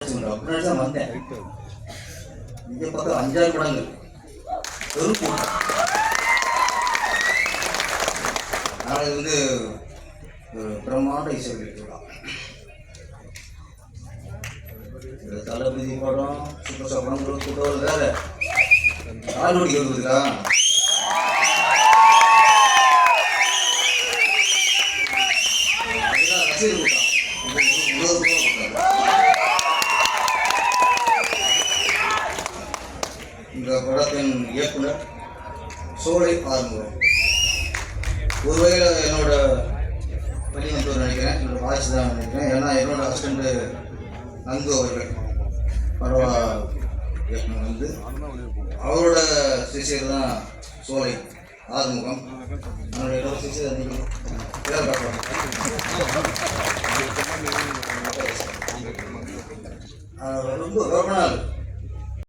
அப்படின்னா தான் வந்தேன். இங்கே பக்கம் 5-6 படங்கள் பெரும் நாளைக்கு ஒரு பிரம்மாண்ட இசை வெளியிடலாம். தளபதி படம் சூப்பர் ஸ்டார் படம் கூட்டம் வேற ஆளுநடி வருதுக்கா. ரசிகர் கூட்டம் இந்த படத்தின் இயக்குனர் சோலை ஆறுமுகம். ஒரு வகையில் என்னோட பள்ளி மருத்துவர் நினைக்கிறேன், என்னோட வாய்ஸ் தான் நினைக்கிறேன். ஏன்னா என்னோட அசிஸ்டண்ட் நந்து அவர்கள் பரவா இயக்குனர் அவரோட சிஷியர் தான் சோலை ஆறுமுகம். என்னோட என்னோட சிஷியர் பேர் பார்க்கலாம். ரொம்ப நாள்